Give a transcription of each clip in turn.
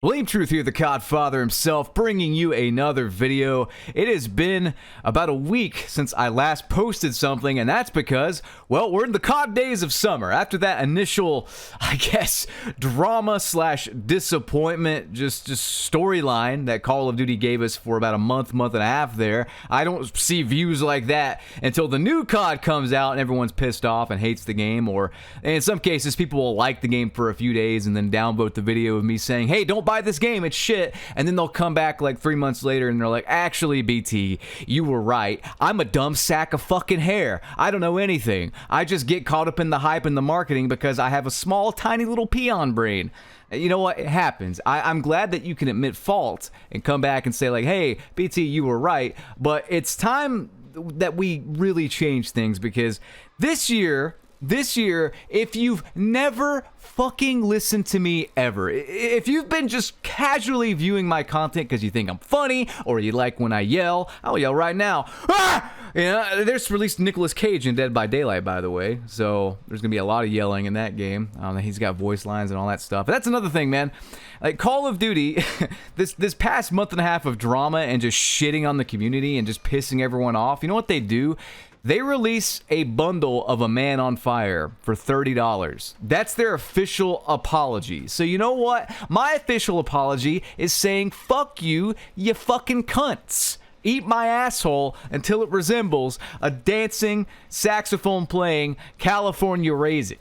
Blame Truth here, the Codfather himself, bringing you another video. It has been about a week since I last posted something, and that's because, well, we're in the COD days of summer. After that initial, I guess, drama slash disappointment, just storyline that Call of Duty gave us for about a month and a half there, I don't see views like that until the new COD comes out and everyone's pissed off and hates the game, or in some cases, people will like the game for a few days and then downvote the video of me saying, hey, don't buy this game, it's shit, and then they'll come back like 3 months later and they're like, actually, BT, you were right. I'm a dumb sack of fucking hair. I don't know anything. I just get caught up in the hype and the marketing because I have a small, tiny little peon brain. You know what? It happens. I'm glad that you can admit fault and come back and say like, hey, BT, you were right, but it's time that we really change things because this year, if you've never fucking listened to me ever, if you've been just casually viewing my content because you think I'm funny or you like when I yell, I'll yell right now. Ah! Yeah, there's released Nicolas Cage in Dead by Daylight, by the way, so there's gonna be a lot of yelling in that game. He's got voice lines and all that stuff. But that's another thing, man. Like Call of Duty, this past month and a half of drama and just shitting on the community and just pissing everyone off. You know what they do? They release a bundle of A Man on Fire for $30. That's their official apology. So you know what? My official apology is saying, fuck you, you fucking cunts. Eat my asshole until it resembles a dancing, saxophone-playing California raisin.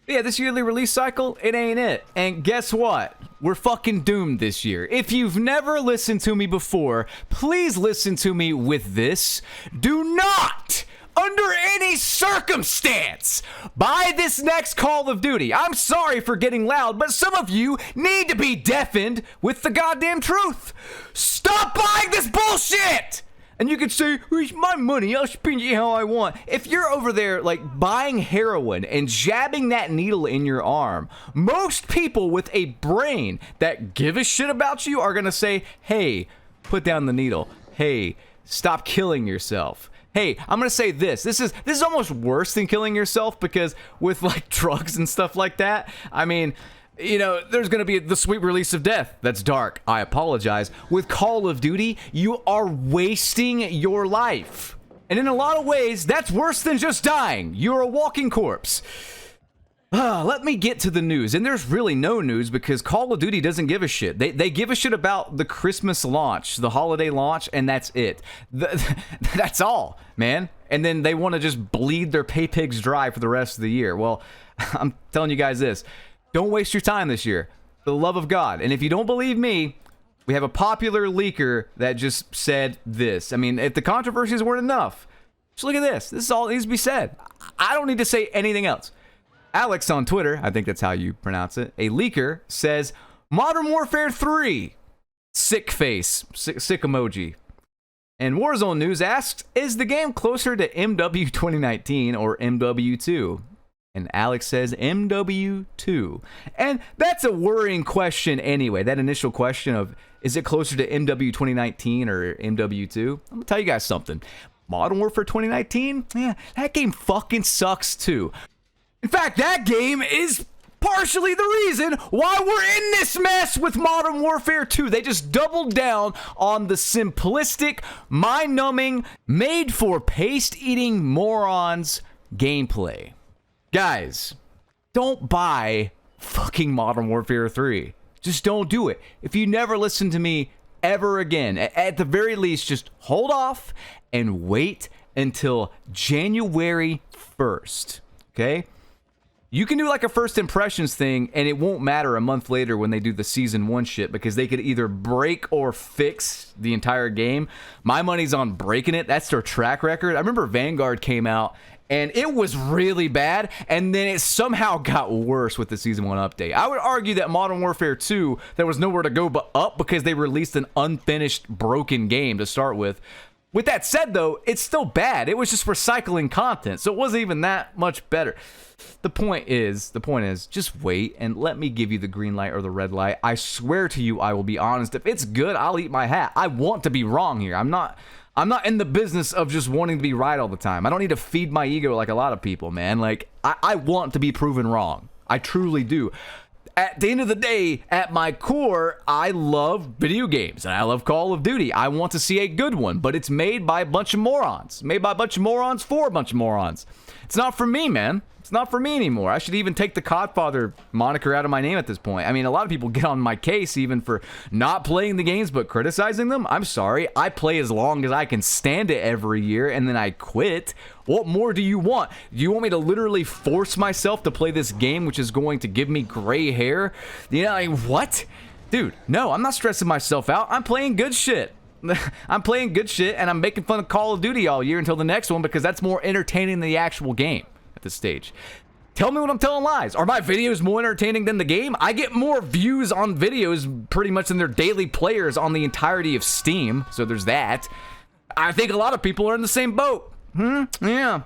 Yeah, this yearly release cycle, it ain't it. And guess what? We're fucking doomed this year. If you've never listened to me before, please listen to me with this. Do not, under any circumstance, buy this next Call of Duty. I'm sorry for getting loud, but some of you need to be deafened with the goddamn truth. Stop buying this bullshit! And you could say, it's my money, I'll spend it how I want. If you're over there, like, buying heroin and jabbing that needle in your arm, most people with a brain that give a shit about you are gonna say, hey, put down the needle. Hey, stop killing yourself. Hey, I'm gonna say this. This is almost worse than killing yourself because with, like, drugs and stuff like that, I mean, you know, there's going to be the sweet release of death. That's dark. I apologize. With Call of Duty, you are wasting your life. And in a lot of ways, that's worse than just dying. You're a walking corpse. Let me get to the news. And there's really no news because Call of Duty doesn't give a shit. They give a shit about the Christmas launch, the holiday launch, and that's it. That's all, man. And then they want to just bleed their pay pigs dry for the rest of the year. Well, I'm telling you guys this. Don't waste your time this year, for the love of God. And if you don't believe me, we have a popular leaker that just said this. I mean, if the controversies weren't enough, just look at this. This is all that needs to be said. I don't need to say anything else. Alex on Twitter, I think that's how you pronounce it, a leaker says, Modern Warfare 3, sick face, sick emoji. And Warzone News asks, is the game closer to MW 2019 or MW2? And Alex says MW2. And that's a worrying question anyway. That initial question of, is it closer to MW 2019 or MW2? I'm going to tell you guys something. Modern Warfare 2019? Yeah, that game fucking sucks too. In fact, that game is partially the reason why we're in this mess with Modern Warfare 2. They just doubled down on the simplistic, mind-numbing, made-for-paste-eating morons gameplay. Guys, don't buy fucking Modern Warfare 3. Just don't do it. If you never listen to me ever again, at the very least, just hold off and wait until January 1st, okay? You can do like a first impressions thing, and it won't matter a month later when they do the Season 1 shit, because they could either break or fix the entire game. My money's on breaking it. That's their track record. I remember Vanguard came out, and it was really bad, and then it somehow got worse with the Season 1 update. I would argue that Modern Warfare 2, there was nowhere to go but up because they released an unfinished, broken game to start with. With that said, though, it's still bad. It was just recycling content, so it wasn't even that much better. The point is, just wait and let me give you the green light or the red light. I swear to you, I will be honest. If it's good, I'll eat my hat. I want to be wrong here. I'm not in the business of just wanting to be right all the time. I don't need to feed my ego like a lot of people, man. Like, I want to be proven wrong. I truly do. at the end of the day, at my core, I love video games and I love Call of Duty. I want to see a good one, but it's made by a bunch of morons. Made by a bunch of morons for a bunch of morons. It's not for me, man. It's not for me anymore. I should even take the Codfather moniker out of my name at this point. I mean, a lot of people get on my case even for not playing the games but criticizing them. I'm sorry. I play as long as I can stand it every year and then I quit. What more do you want? Do you want me to literally force myself to play this game which is going to give me gray hair? You know, like, what? Dude, no, I'm not stressing myself out. I'm playing good shit. I'm playing good shit and I'm making fun of Call of Duty all year until the next one because that's more entertaining than the actual game. This stage. Tell me when I'm telling lies. Are my videos more entertaining than the game? I get more views on videos pretty much than their daily players on the entirety of Steam, so there's that. I think a lot of people are in the same boat. Yeah.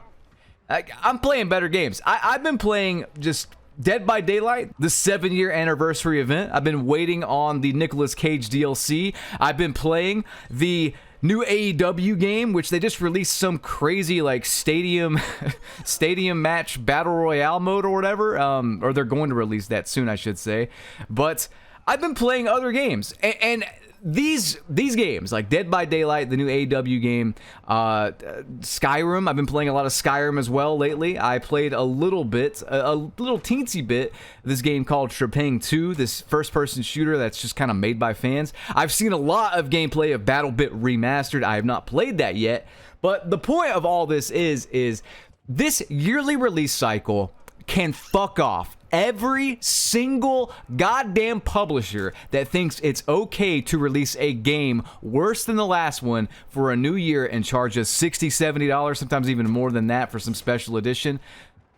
I'm playing better games. I've been playing just Dead by Daylight, the 7-year anniversary event. I've been waiting on the Nicolas Cage DLC. I've been playing the new AEW game, which they just released some crazy like stadium match battle royale mode or whatever, or they're going to release that soon, I should say. But I've been playing other games, and these games like Dead by Daylight, the new AEW game, Skyrim. I've been playing a lot of Skyrim as well lately. I played a little teensy bit this game called Trepang 2, this first-person shooter that's just kind of made by fans. I've seen a lot of gameplay of BattleBit Remastered. I have not played that yet, but the point of all this is this yearly release cycle can fuck off. Every single goddamn publisher that thinks it's okay to release a game worse than the last one for a new year and charge us $60, $70, sometimes even more than that for some special edition.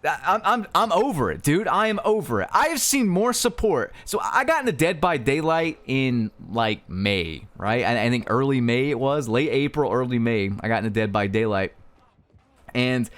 I'm over it, dude. I am over it. I have seen more support. So I got into Dead by Daylight in like May, right? I think early May it was, late April, early May. I got into Dead by Daylight. And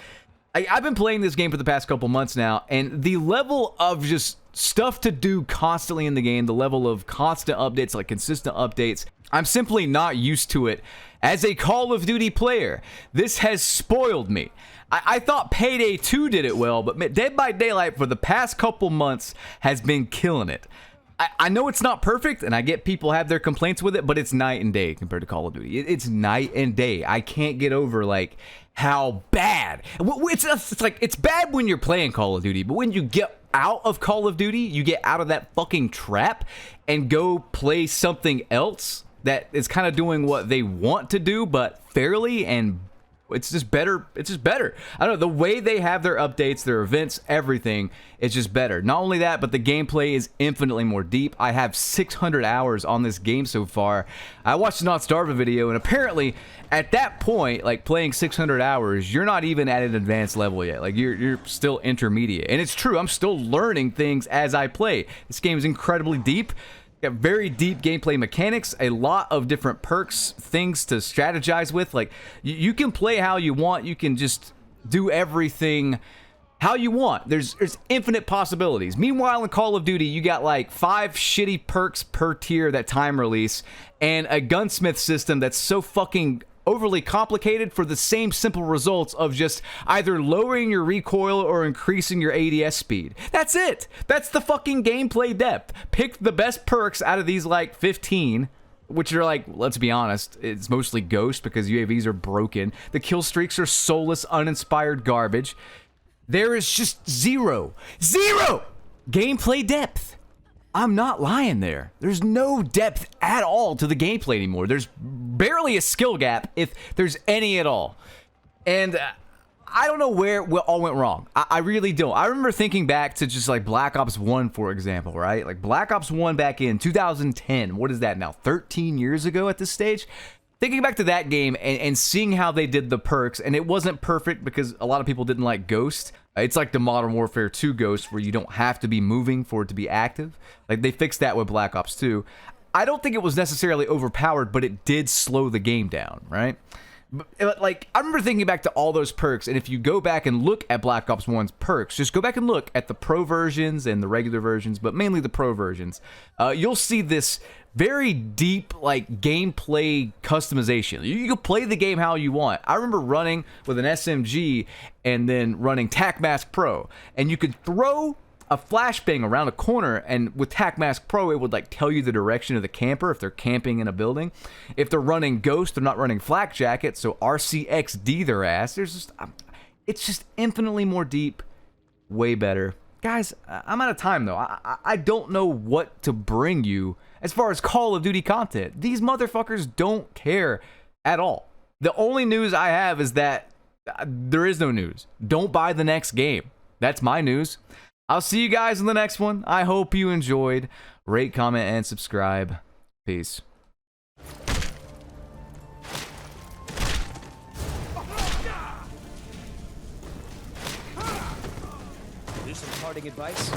I've been playing this game for the past couple months now, and the level of just stuff to do constantly in the game, the level of constant updates, like consistent updates, I'm simply not used to it as a Call of Duty player. This has spoiled me. I thought Payday 2 did it well, but Dead by Daylight for the past couple months has been killing it. I know it's not perfect, and I get people have their complaints with it, but it's night and day compared to Call of Duty. It's night and day. I can't get over, like, how bad. It's like, it's bad when you're playing Call of Duty, but when you get out of Call of Duty, you get out of that fucking trap and go play something else that is kind of doing what they want to do, but fairly, and it's just better. It's just better. I don't know, the way they have their updates, their events, everything, it's just better. Not only that, but the gameplay is infinitely more deep. I have 600 hours on this game so far. I watched a Not Starving video, and apparently at that point, like playing 600 hours, you're not even at an advanced level yet. Like you're still intermediate. And it's true, I'm still learning things as I play. This game is incredibly deep. Got very deep gameplay mechanics, a lot of different perks, things to strategize with. Like, you can play how you want. You can just do everything how you want. There's infinite possibilities. Meanwhile, in Call of Duty, you got like 5 shitty perks per tier that time release, and a gunsmith system that's so fucking overly complicated for the same simple results of just either lowering your recoil or increasing your ADS speed. That's it. That's the fucking gameplay depth. Pick the best perks out of these like 15, which are like, let's be honest, it's mostly Ghost because UAVs are broken. The kill streaks are soulless, uninspired garbage. There is just zero gameplay depth. I'm not lying there. There's no depth at all to the gameplay anymore. There's barely a skill gap, if there's any at all. And I don't know where it all went wrong. I really don't. I remember thinking back to just like Black Ops 1, for example, right? Like Black Ops 1 back in 2010. What is that now? 13 years ago at this stage? Thinking back to that game and seeing how they did the perks, and it wasn't perfect because a lot of people didn't like Ghost. It's like the Modern Warfare 2 Ghost where you don't have to be moving for it to be active. Like they fixed that with Black Ops 2. I don't think it was necessarily overpowered, but it did slow the game down, right? But, like, I remember thinking back to all those perks, and if you go back and look at Black Ops 1's perks, just go back and look at the pro versions and the regular versions, but mainly the pro versions, you'll see this very deep, like, gameplay customization. You can play the game how you want. I remember running with an SMG and then running TAC Mask Pro, and you could throw a flashbang around a corner, and with TacMask Pro, it would like tell you the direction of the camper if they're camping in a building. If they're running Ghost, they're not running Flak Jacket, so RCXD their ass. There's just, it's just infinitely more deep, way better. Guys, I'm out of time though. I don't know what to bring you as far as Call of Duty content. These motherfuckers don't care at all. The only news I have is that there is no news. Don't buy the next game. That's my news. I'll see you guys in the next one. I hope you enjoyed. Rate, comment, and subscribe. Peace. Here's some parting advice.